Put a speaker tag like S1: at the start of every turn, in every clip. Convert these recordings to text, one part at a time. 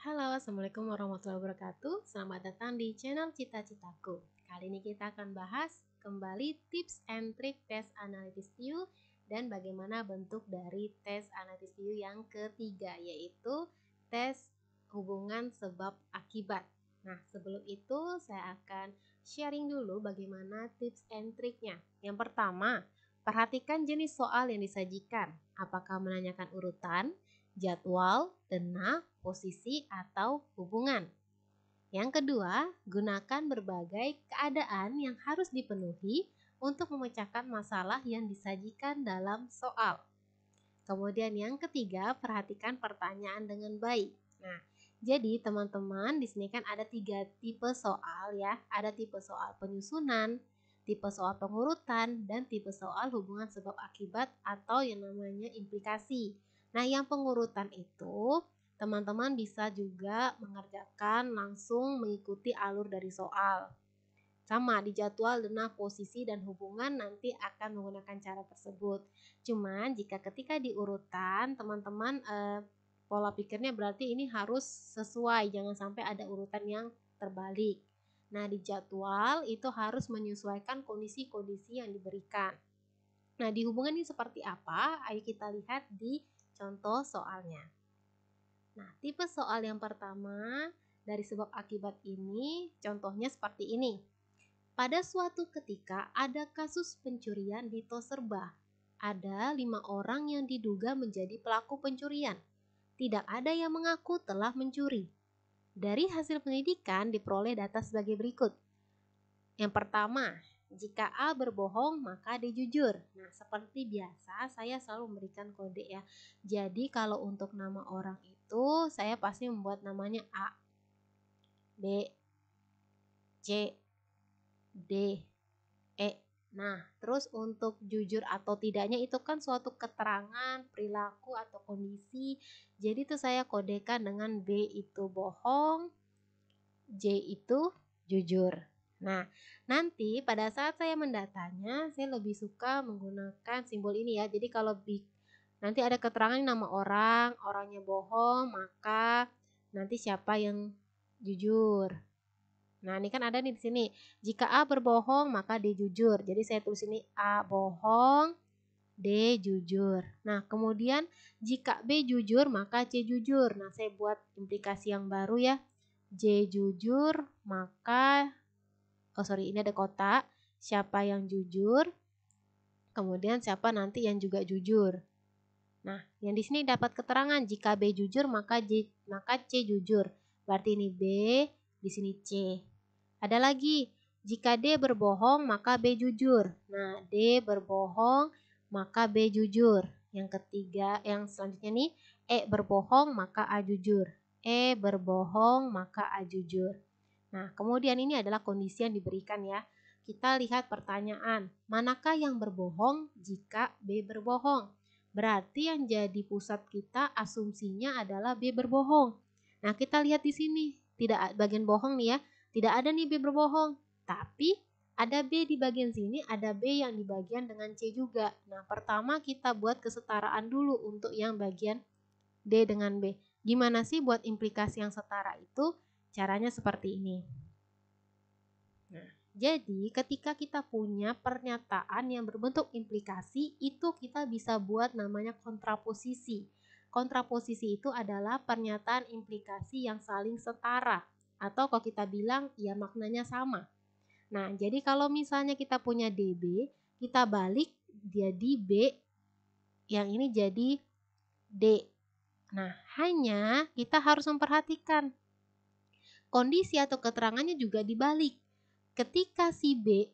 S1: Halo, Assalamualaikum warahmatullahi wabarakatuh. Selamat datang di channel Cita-Citaku. Kali ini kita akan bahas kembali tips and trick tes analisis view dan bagaimana bentuk dari tes analisis view yang ketiga, yaitu tes hubungan sebab akibat. Nah, sebelum itu saya akan sharing dulu bagaimana tips and triknya. Yang pertama, perhatikan jenis soal yang disajikan. Apakah menanyakan urutan, jadwal, denah, posisi, atau hubungan. Yang kedua, gunakan berbagai keadaan yang harus dipenuhi untuk memecahkan masalah yang disajikan dalam soal. Kemudian yang ketiga, perhatikan pertanyaan dengan baik. Nah, jadi teman-teman di sini kan ada 3 tipe soal ya. Ada tipe soal penyusunan, tipe soal pengurutan, dan tipe soal hubungan sebab akibat atau yang namanya implikasi. Nah, yang pengurutan itu teman-teman bisa juga mengerjakan langsung mengikuti alur dari soal. Sama di jadwal, denah, posisi, dan hubungan nanti akan menggunakan cara tersebut. Cuman jika ketika di urutan teman-teman pola pikirnya berarti ini harus sesuai, jangan sampai ada urutan yang terbalik. Nah, di jadwal itu harus menyesuaikan kondisi-kondisi yang diberikan. Nah, di hubungan ini seperti apa? Ayo kita lihat di contoh soalnya. Nah, tipe soal yang pertama dari sebab akibat ini contohnya seperti ini. Pada suatu ketika ada kasus pencurian di Toserba. Ada 5 orang yang diduga menjadi pelaku pencurian. Tidak ada yang mengaku telah mencuri. Dari hasil penyidikan diperoleh data sebagai berikut. Yang pertama, jika A berbohong maka D jujur. Nah, seperti biasa saya selalu memberikan kode ya. Jadi kalau untuk nama orang itu saya pasti membuat namanya A, B, C, D, E. Nah, terus untuk jujur atau tidaknya itu kan suatu keterangan, perilaku atau kondisi. Jadi itu saya kodekan dengan B itu bohong, J itu jujur. Nah, nanti pada saat saya mendatanya, saya lebih suka menggunakan simbol ini ya. Jadi kalau nanti ada keterangan nama orang, orangnya bohong, maka nanti siapa yang jujur. Nah, ini kan ada nih di sini. Jika A berbohong, maka D jujur. Jadi saya tulis ini A bohong, D jujur. Nah, kemudian jika B jujur, maka C jujur. Nah, saya buat implikasi yang baru ya. J jujur, maka ini ada kotak. Siapa yang jujur? Kemudian siapa nanti yang juga jujur. Nah, yang di sini dapat keterangan jika B jujur, maka C jujur. Berarti ini B, di sini C. Ada lagi, jika D berbohong maka B jujur. Nah, D berbohong maka B jujur. Yang ketiga, yang selanjutnya nih, E berbohong maka A jujur. E berbohong maka A jujur. Nah, kemudian ini adalah kondisi yang diberikan ya. Kita lihat pertanyaan, manakah yang berbohong jika B berbohong? Berarti yang jadi pusat kita asumsinya adalah B berbohong. Nah, kita lihat di sini, tidak bagian bohong nih ya. Tidak ada nih B berbohong, tapi ada B di bagian sini, ada B yang di bagian dengan C juga. Nah, pertama kita buat kesetaraan dulu untuk yang bagian D dengan B. Gimana sih buat implikasi yang setara itu? Caranya seperti ini. Nah, jadi ketika kita punya pernyataan yang berbentuk implikasi, itu kita bisa buat namanya kontraposisi. Kontraposisi itu adalah pernyataan implikasi yang saling setara. Atau kalau kita bilang ya maknanya sama. Nah, jadi kalau misalnya kita punya DB, kita balik jadi B, yang ini jadi D. Nah, hanya kita harus memperhatikan kondisi atau keterangannya juga dibalik. Ketika si B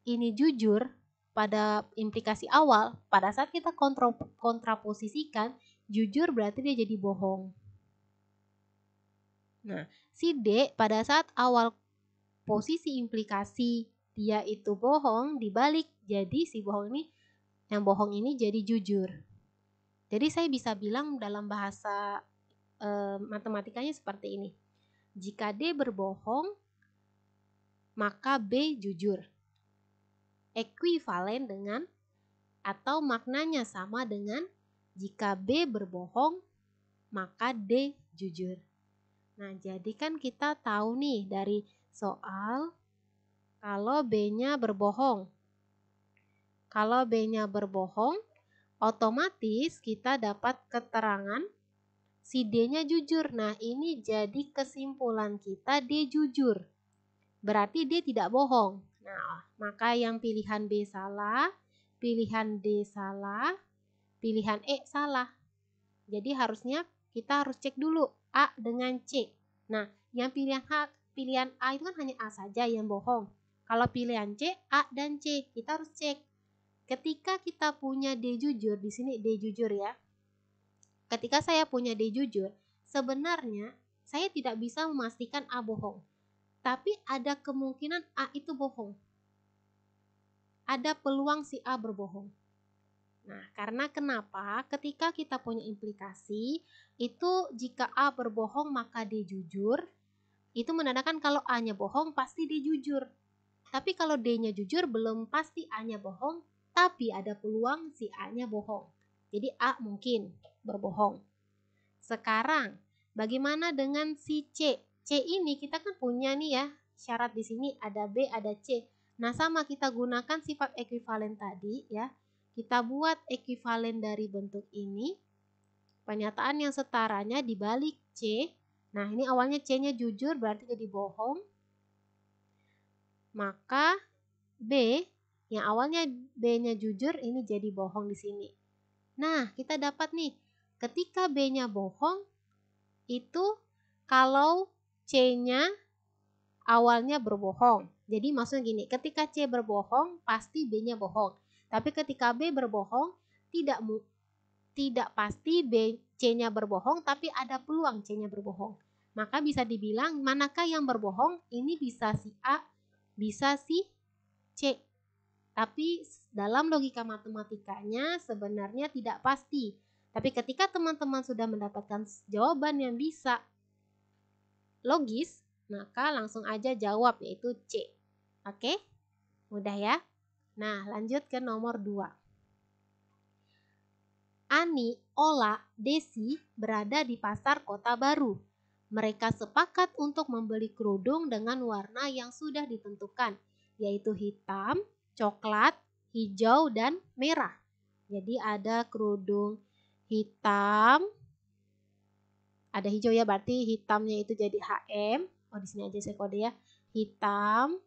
S1: ini jujur pada implikasi awal, pada saat kita kontraposisikan, jujur berarti dia jadi bohong. Nah, si D pada saat awal posisi implikasi dia itu bohong, dibalik jadi si bohong ini, yang bohong ini jadi jujur. Jadi saya bisa bilang dalam bahasa matematikanya seperti ini. Jika D berbohong, maka B jujur. Ekuivalen dengan atau maknanya sama dengan jika B berbohong, maka D jujur. Nah, jadi kan kita tahu nih dari soal kalau B-nya berbohong. Kalau B-nya berbohong, otomatis kita dapat keterangan si D-nya jujur. Nah, ini jadi kesimpulan kita D jujur. Berarti D tidak bohong. Nah, maka yang pilihan B salah, pilihan D salah, pilihan E salah. Jadi harusnya kita harus cek dulu A dengan C. Nah, yang pilihan A itu kan hanya A saja yang bohong. Kalau pilihan C, A dan C, kita harus cek. Ketika kita punya D jujur, di sini D jujur ya. Ketika saya punya D jujur, sebenarnya saya tidak bisa memastikan A bohong. Tapi ada kemungkinan A itu bohong. Ada peluang si A berbohong. Nah, karena kenapa? Ketika kita punya implikasi, itu jika A berbohong maka D jujur, itu menandakan kalau A-nya bohong pasti D jujur. Tapi kalau D-nya jujur belum pasti A-nya bohong, tapi ada peluang si A-nya bohong. Jadi A mungkin berbohong. Sekarang, bagaimana dengan si C? C ini kita kan punya nih ya, syarat di sini ada B, ada C. Nah, sama kita gunakan sifat ekuivalen tadi ya. Kita buat ekuivalen dari bentuk ini. Pernyataan yang setaranya dibalik C. Nah, ini awalnya C-nya jujur berarti jadi bohong. Maka B yang awalnya B-nya jujur ini jadi bohong di sini. Nah, kita dapat nih, ketika B-nya bohong itu kalau C-nya awalnya berbohong. Jadi maksudnya gini, ketika C berbohong pasti B-nya bohong. Tapi ketika B berbohong tidak pasti C-nya berbohong, tapi ada peluang C-nya berbohong. Maka bisa dibilang manakah yang berbohong? Ini bisa si A, bisa si C. Tapi dalam logika matematikanya sebenarnya tidak pasti. Tapi ketika teman-teman sudah mendapatkan jawaban yang bisa logis, maka langsung aja jawab yaitu C. Oke? Mudah ya? Nah, lanjut ke nomor 2. Ani, Ola, Desi berada di pasar Kota Baru. Mereka sepakat untuk membeli kerudung dengan warna yang sudah ditentukan, yaitu hitam, coklat, hijau, dan merah. Jadi ada kerudung hitam, ada hijau ya, berarti hitamnya itu jadi HM. Oh, di sini aja saya kode ya. Hitam,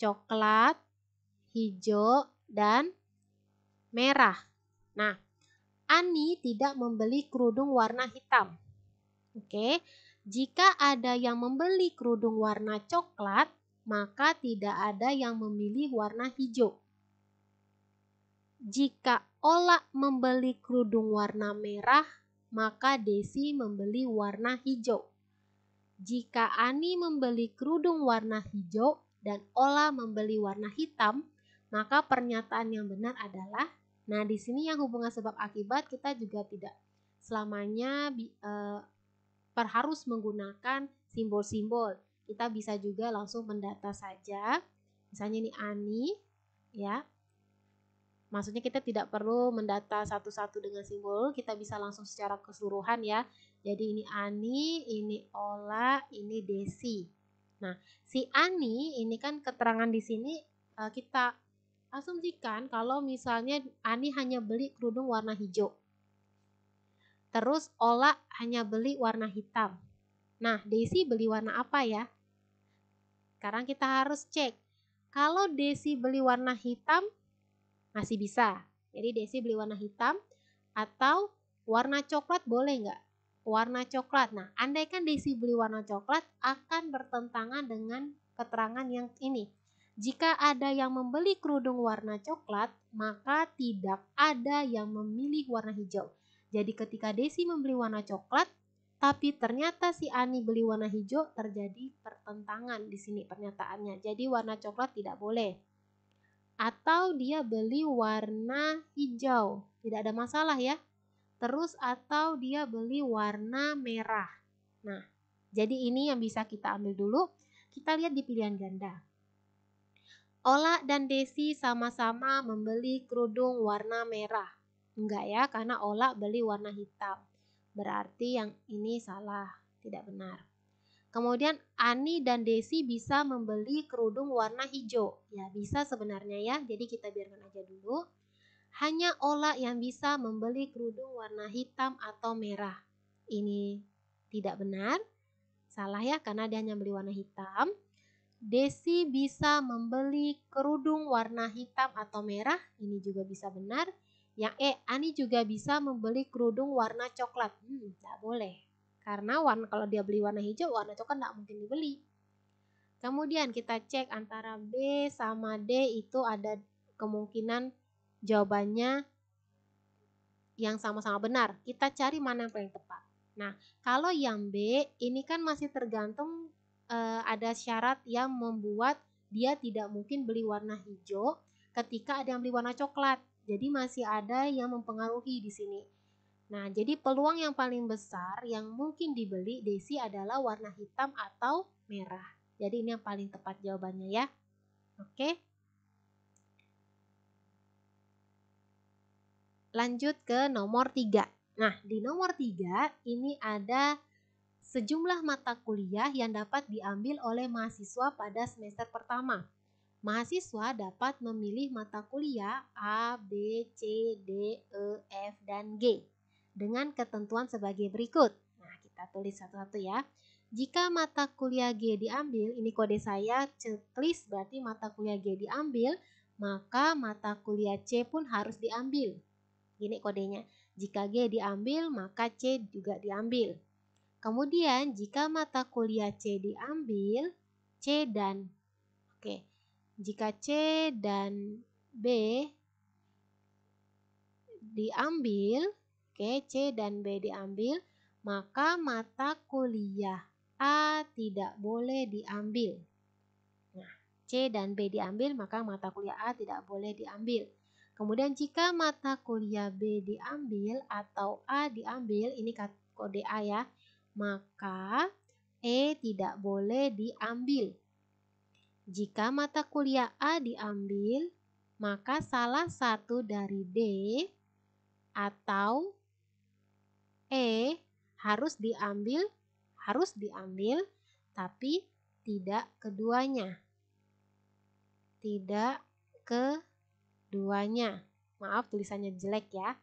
S1: coklat, hijau, dan merah. Nah, Ani tidak membeli kerudung warna hitam. Oke, jika ada yang membeli kerudung warna coklat, maka tidak ada yang memilih warna hijau. Jika Ola membeli kerudung warna merah, maka Desi membeli warna hijau. Jika Ani membeli kerudung warna hijau dan Ola membeli warna hitam, maka pernyataan yang benar adalah, nah di sini yang hubungan sebab akibat kita juga tidak selamanya harus menggunakan simbol-simbol. Kita bisa juga langsung mendata saja. Misalnya ini Ani, ya. Maksudnya kita tidak perlu mendata satu-satu dengan simbol, kita bisa langsung secara keseluruhan ya. Jadi ini Ani, ini Ola, ini Desi. Nah, si Ani ini kan keterangan di sini kita asumsikan kalau misalnya Ani hanya beli kerudung warna hijau. Terus Ola hanya beli warna hitam. Nah, Desi beli warna apa ya? Sekarang kita harus cek. Kalau Desi beli warna hitam, masih bisa. Jadi Desi beli warna hitam atau warna coklat boleh nggak? Warna coklat. Nah, andaikan Desi beli warna coklat akan bertentangan dengan keterangan yang ini. Jika ada yang membeli kerudung warna coklat, maka tidak ada yang memilih warna hijau. Jadi ketika Desi membeli warna coklat, tapi ternyata si Ani beli warna hijau, terjadi pertentangan di sini pernyataannya. Jadi warna coklat tidak boleh. Atau dia beli warna hijau, tidak ada masalah ya. Terus atau dia beli warna merah. Nah, jadi ini yang bisa kita ambil dulu. Kita lihat di pilihan ganda. Ola dan Desi sama-sama membeli kerudung warna merah. Enggak ya, karena Ola beli warna hitam. Berarti yang ini salah, tidak benar. Kemudian Ani dan Desi bisa membeli kerudung warna hijau. Ya bisa sebenarnya ya, jadi kita biarkan aja dulu. Hanya Ola yang bisa membeli kerudung warna hitam atau merah. Ini tidak benar, salah ya karena dia hanya beli warna hitam. Desi bisa membeli kerudung warna hitam atau merah, ini juga bisa benar. Yang Ani juga bisa membeli kerudung warna coklat. Tidak boleh. Karena kalau dia beli warna hijau, warna coklat tidak mungkin dibeli. Kemudian kita cek antara B sama D itu ada kemungkinan jawabannya yang sama-sama benar. Kita cari mana yang paling tepat. Nah, kalau yang B ini kan masih tergantung ada syarat yang membuat dia tidak mungkin beli warna hijau ketika ada yang beli warna coklat. Jadi masih ada yang mempengaruhi di sini. Nah, jadi peluang yang paling besar yang mungkin dibeli Desi adalah warna hitam atau merah. Jadi ini yang paling tepat jawabannya ya. Oke. Lanjut ke nomor 3. Nah, di nomor 3 ini ada sejumlah mata kuliah yang dapat diambil oleh mahasiswa pada semester pertama. Mahasiswa dapat memilih mata kuliah A, B, C, D, E, F, dan G dengan ketentuan sebagai berikut. Nah, kita tulis satu-satu ya. Jika mata kuliah G diambil, ini kode saya checklist berarti mata kuliah G diambil, maka mata kuliah C pun harus diambil. Gini kodenya, jika G diambil maka C juga diambil. Kemudian jika mata kuliah C diambil, C dan jika C dan B diambil, C dan B diambil, maka mata kuliah A tidak boleh diambil. Nah, C dan B diambil, maka mata kuliah A tidak boleh diambil. Kemudian jika mata kuliah B diambil atau A diambil, ini kode A ya, maka E tidak boleh diambil. Jika mata kuliah A diambil, maka salah satu dari D atau E harus diambil, tapi tidak keduanya. Maaf tulisannya jelek ya.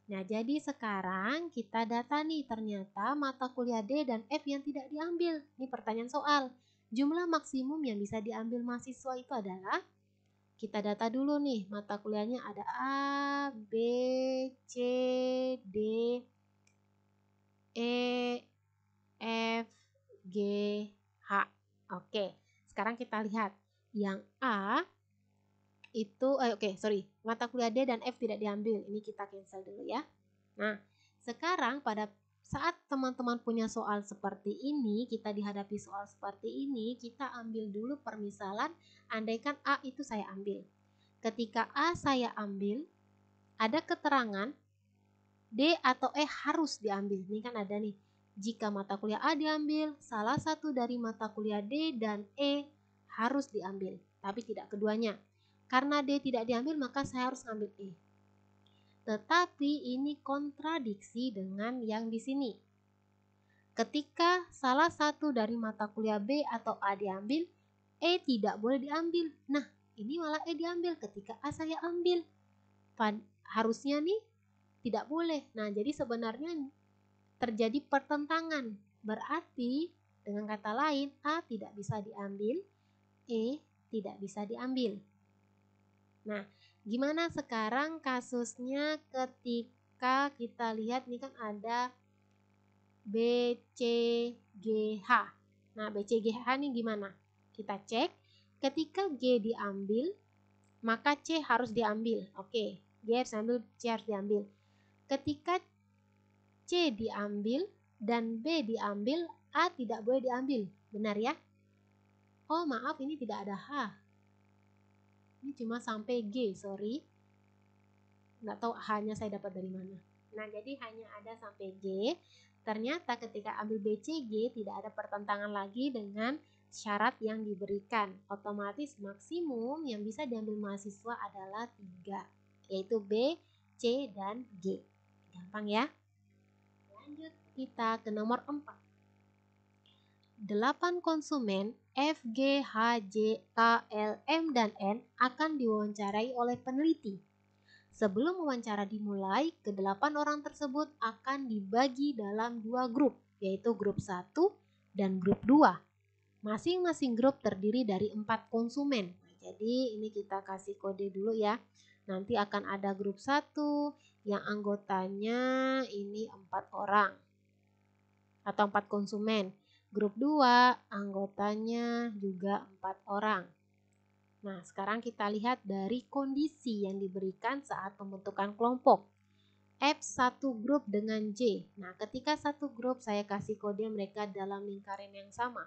S1: Nah, jadi sekarang kita data nih, ternyata mata kuliah D dan F yang tidak diambil. Ini pertanyaan soal. Jumlah maksimum yang bisa diambil mahasiswa itu adalah, kita data dulu nih, mata kuliahnya ada A, B, C, D, E, F, G, H. Oke, sekarang kita lihat. Yang A itu, mata kuliah D dan F tidak diambil. Ini kita cancel dulu ya. Nah, sekarang pada saat teman-teman punya soal seperti ini, kita dihadapi soal seperti ini, kita ambil dulu permisalan, andaikan A itu saya ambil. Ketika A saya ambil, ada keterangan D atau E harus diambil. Ini kan ada nih, jika mata kuliah A diambil, salah satu dari mata kuliah D dan E harus diambil, tapi tidak keduanya. Karena D tidak diambil, maka saya harus ambil E. Tetapi ini kontradiksi dengan yang di sini. Ketika salah satu dari mata kuliah B atau A diambil, E tidak boleh diambil. Nah, ini malah E diambil ketika A saya ambil. Harusnya nih tidak boleh. Nah, jadi sebenarnya terjadi pertentangan. Berarti dengan kata lain, A tidak bisa diambil, E tidak bisa diambil. Nah, gimana sekarang kasusnya ketika kita lihat ini kan ada B, C, G, H. Nah, B, C, G, H ini gimana? Kita cek, ketika G diambil, maka C harus diambil. Oke, G harus diambil, C harus diambil. Ketika C diambil dan B diambil, A tidak boleh diambil. Benar ya? Oh, maaf, ini tidak ada H. Ini cuma sampai G, sorry. Nggak tahu H-nya saya dapat dari mana. Nah, jadi hanya ada sampai G. Ternyata ketika ambil B, C, G tidak ada pertentangan lagi dengan syarat yang diberikan. Otomatis maksimum yang bisa diambil mahasiswa adalah 3, yaitu B, C, dan G. Gampang ya? Lanjut kita ke nomor 4. 8 konsumen F, G, H, J, K, L, M, dan N akan diwawancarai oleh peneliti. Sebelum wawancara dimulai, ke-8 orang tersebut akan dibagi dalam 2 grup, yaitu grup 1 dan grup 2. Masing-masing grup terdiri dari 4 konsumen. Jadi ini kita kasih kode dulu ya. Nanti akan ada grup 1 yang anggotanya ini 4 orang atau 4 konsumen. Grup 2 anggotanya juga 4 orang. Nah, sekarang kita lihat dari kondisi yang diberikan saat pembentukan kelompok. F satu grup dengan J. Nah, ketika satu grup saya kasih kode mereka dalam lingkaran yang sama.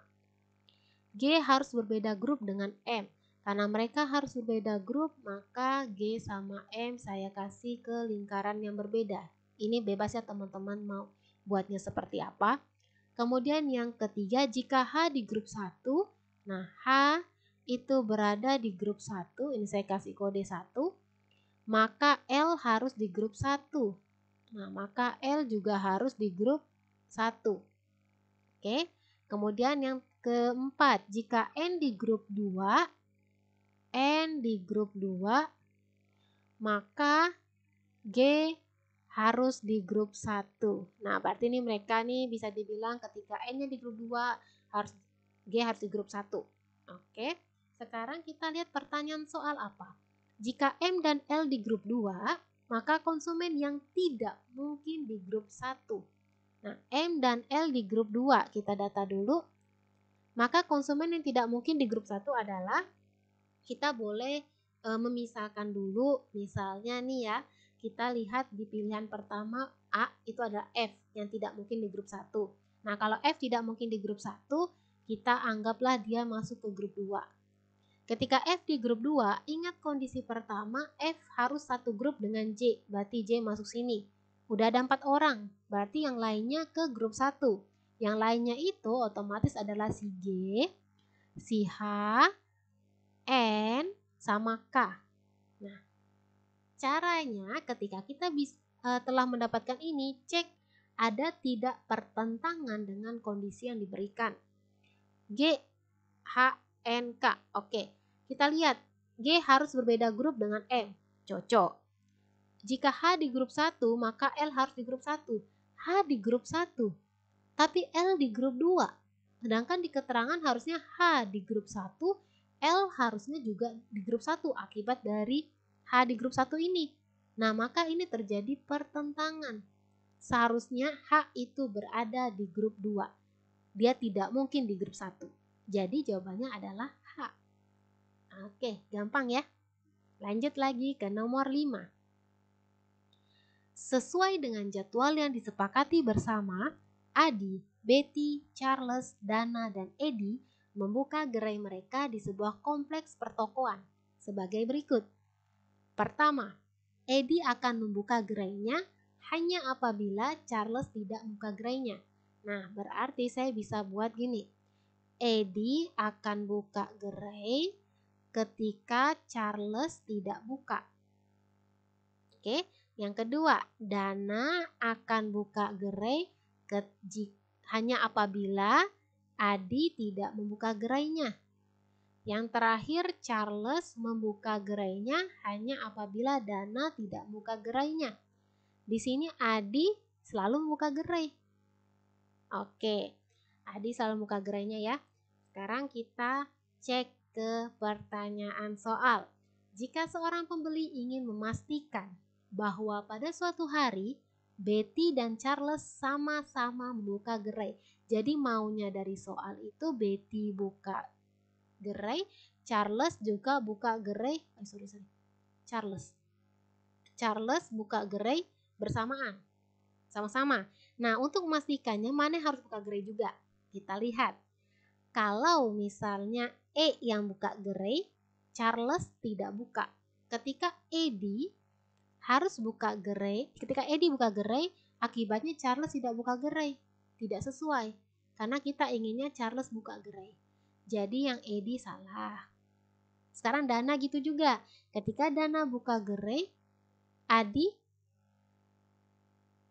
S1: G harus berbeda grup dengan M. Karena mereka harus berbeda grup, maka G sama M saya kasih ke lingkaran yang berbeda. Ini bebas ya teman-teman mau buatnya seperti apa. Kemudian yang ketiga, jika H di grup 1, nah H itu berada di grup 1, ini saya kasih kode 1, maka L harus di grup 1. Nah, maka L juga harus di grup 1. Oke. Kemudian yang keempat, jika N di grup 2, maka G harus di grup 1. Nah, berarti ini mereka nih bisa dibilang ketika N-nya di grup 2, G harus di grup 1. Oke, sekarang kita lihat pertanyaan soal apa. Jika M dan L di grup 2, maka konsumen yang tidak mungkin di grup 1. Nah, M dan L di grup 2, kita data dulu. Maka konsumen yang tidak mungkin di grup 1 adalah, kita boleh memisahkan dulu, misalnya nih ya, kita lihat di pilihan pertama A itu adalah F yang tidak mungkin di grup 1. Nah, kalau F tidak mungkin di grup 1, kita anggaplah dia masuk ke grup 2. Ketika F di grup 2, ingat kondisi pertama, F harus satu grup dengan J, berarti J masuk sini. Udah ada 4 orang, berarti yang lainnya ke grup 1. Yang lainnya itu otomatis adalah si G, si H, N, sama K. Nah, caranya ketika kita telah mendapatkan ini, cek ada tidak pertentangan dengan kondisi yang diberikan. G, H, N, K. Oke, kita lihat G harus berbeda grup dengan M. Cocok. Jika H di grup 1, maka L harus di grup 1. H di grup 1, tapi L di grup 2. Sedangkan di keterangan harusnya H di grup 1, L harusnya juga di grup 1 akibat dari H di grup 1 ini. Nah, maka ini terjadi pertentangan. Seharusnya H itu berada di grup 2. Dia tidak mungkin di grup 1. Jadi jawabannya adalah H. Oke, gampang ya. Lanjut lagi ke nomor 5. Sesuai dengan jadwal yang disepakati bersama, Adi, Betty, Charles, Dana, dan Eddie membuka gerai mereka di sebuah kompleks pertokoan sebagai berikut. Pertama, Eddie akan membuka gerainya hanya apabila Charles tidak membuka gerainya. Nah, berarti saya bisa buat gini. Eddie akan buka gerai ketika Charles tidak buka. Oke, yang kedua, Dana akan buka gerai hanya apabila Adi tidak membuka gerainya. Yang terakhir, Charles membuka gerainya hanya apabila Dana tidak membuka gerainya. Di sini Adi selalu membuka gerai. Oke, Adi selalu membuka gerainya ya. Sekarang kita cek ke pertanyaan soal. Jika seorang pembeli ingin memastikan bahwa pada suatu hari Betty dan Charles sama-sama membuka gerai. Jadi maunya dari soal itu Betty buka gerai, Charles juga buka gerai. Charles buka gerai bersamaan, sama-sama. Nah, untuk memastikannya mana harus buka gerai juga. Kita lihat. Kalau misalnya E yang buka gerai, Charles tidak buka. Ketika Eddie buka gerai, akibatnya Charles tidak buka gerai. Tidak sesuai. Karena kita inginnya Charles buka gerai. Jadi yang Eddie salah. Sekarang Dana gitu juga. Ketika Dana buka gerai, Adi,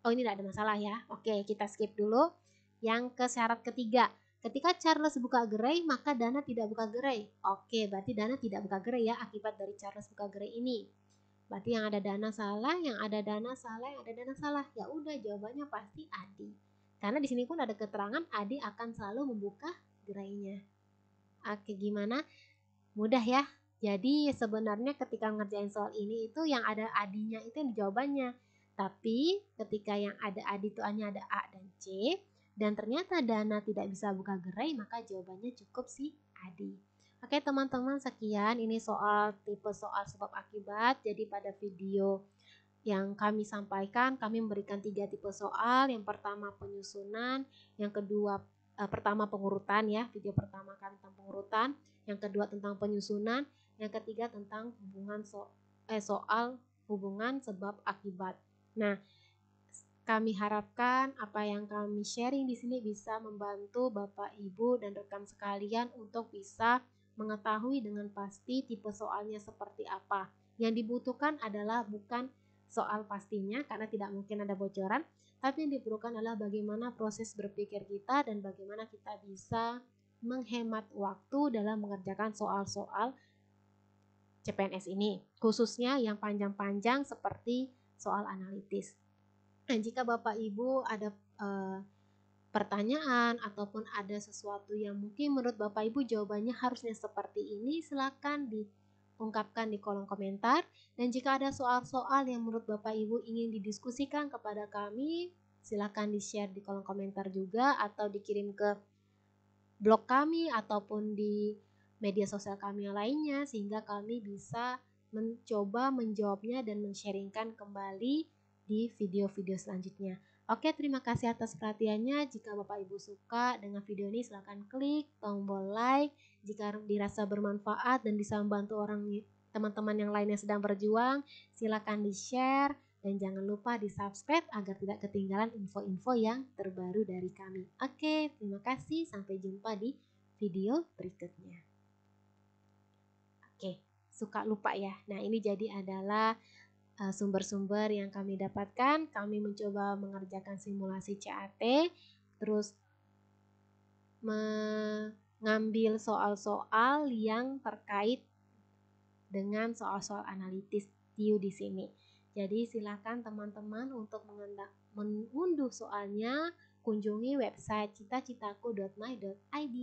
S1: oh ini tidak ada masalah ya. Oke, kita skip dulu. Yang ke syarat ketiga. ketika Charles buka gerai maka Dana tidak buka gerai. Oke, berarti Dana tidak buka gerai ya akibat dari Charles buka gerai ini. Berarti yang ada Dana salah, yang ada Dana salah, yang ada Dana salah. Ya udah, jawabannya pasti Adi. Karena di sini pun ada keterangan Adi akan selalu membuka gerainya. Oke, gimana? Mudah ya. Jadi sebenarnya ketika ngerjain soal ini itu yang ada Adinya itu yang jawabannya. Tapi ketika yang ada Adi itu hanya ada A dan C, dan ternyata Dana tidak bisa buka gerai, maka jawabannya cukup si Adi. Oke teman-teman, sekian ini soal tipe soal sebab akibat. Jadi pada video yang kami sampaikan, kami memberikan 3 tipe soal. Yang pertama penyusunan, yang kedua pertama pengurutan ya, video pertama kami tentang pengurutan, yang kedua tentang penyusunan, yang ketiga tentang hubungan soal hubungan sebab akibat. Nah, kami harapkan apa yang kami sharing di sini bisa membantu Bapak, Ibu, dan rekan sekalian untuk bisa mengetahui dengan pasti tipe soalnya seperti apa. Yang dibutuhkan adalah bukan soal pastinya karena tidak mungkin ada bocoran, tapi yang diperlukan adalah bagaimana proses berpikir kita dan bagaimana kita bisa menghemat waktu dalam mengerjakan soal-soal CPNS ini, khususnya yang panjang-panjang seperti soal analitis. Nah, jika Bapak Ibu ada pertanyaan ataupun ada sesuatu yang mungkin menurut Bapak Ibu jawabannya harusnya seperti ini, silakan diungkapkan di kolom komentar. Dan jika ada soal-soal yang menurut Bapak Ibu ingin didiskusikan kepada kami, silakan di-share di kolom komentar juga atau dikirim ke blog kami ataupun di media sosial kami yang lainnya sehingga kami bisa mencoba menjawabnya dan men-sharingkan kembali di video-video selanjutnya. Oke, terima kasih atas perhatiannya. Jika Bapak Ibu suka dengan video ini, silahkan klik tombol like. Jika dirasa bermanfaat dan bisa membantu teman-teman yang lainnya sedang berjuang, silahkan di-share. Dan jangan lupa di-subscribe agar tidak ketinggalan info-info yang terbaru dari kami. Oke, terima kasih. Sampai jumpa di video berikutnya. Oke, suka lupa ya. Nah, ini jadi adalah sumber-sumber yang kami dapatkan. Kami mencoba mengerjakan simulasi CAT, terus mengambil soal-soal yang terkait dengan soal-soal analitis TIU di sini. Jadi silakan teman-teman untuk mengunduh soalnya, kunjungi website citacitaku.my.id.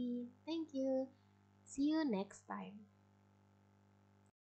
S1: Thank you. See you next time.